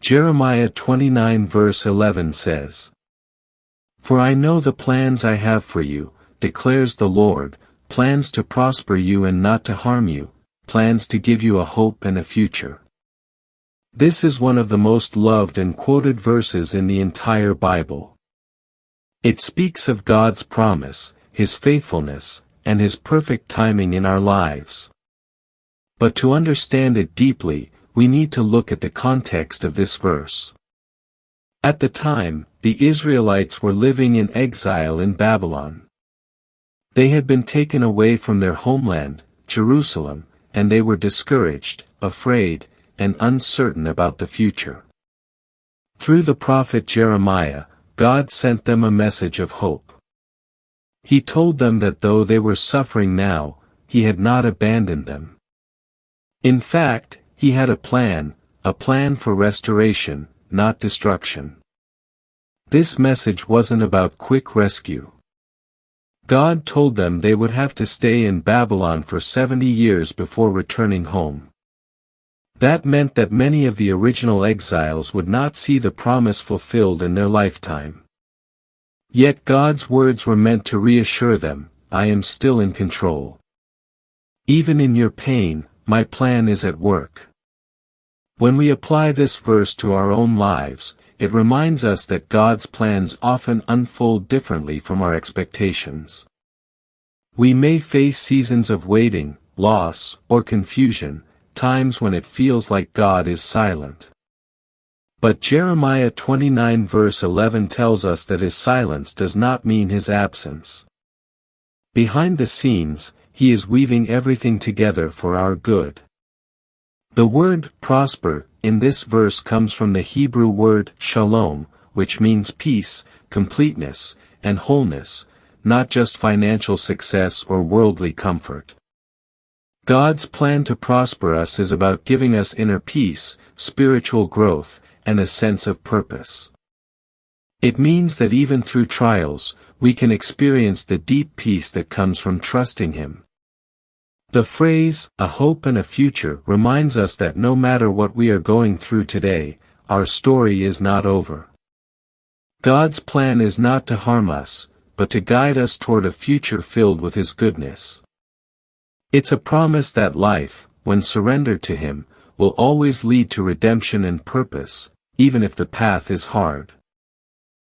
Jeremiah 29 verse 11 says, "For I know the plans I have for you, declares the Lord, plans to prosper you and not to harm you, plans to give you a hope and a future." This is one of the most loved and quoted verses in the entire Bible. It speaks of God's promise, His faithfulness, and His perfect timing in our lives. But to understand it deeply, we need to look at the context of this verse. At the time, the Israelites were living in exile in Babylon. They had been taken away from their homeland, Jerusalem, and they were discouraged, afraid, and uncertain about the future. Through the prophet Jeremiah, God sent them a message of hope. He told them that though they were suffering now, He had not abandoned them. In fact, He had a plan for restoration, not destruction. This message wasn't about quick rescue. God told them they would have to stay in Babylon for 70 years before returning home. That meant that many of the original exiles would not see the promise fulfilled in their lifetime. Yet God's words were meant to reassure them, "I am still in control. Even in your pain, my plan is at work." When we apply this verse to our own lives, it reminds us that God's plans often unfold differently from our expectations. We may face seasons of waiting, loss, or confusion, times when it feels like God is silent. But Jeremiah 29 verse 11 tells us that His silence does not mean His absence. Behind the scenes, He is weaving everything together for our good. The word prosper in this verse comes from the Hebrew word shalom, which means peace, completeness, and wholeness, not just financial success or worldly comfort. God's plan to prosper us is about giving us inner peace, spiritual growth, and a sense of purpose. It means that even through trials, we can experience the deep peace that comes from trusting Him. The phrase, "a hope and a future," reminds us that no matter what we are going through today, our story is not over. God's plan is not to harm us, but to guide us toward a future filled with His goodness. It's a promise that life, when surrendered to Him, will always lead to redemption and purpose, even if the path is hard.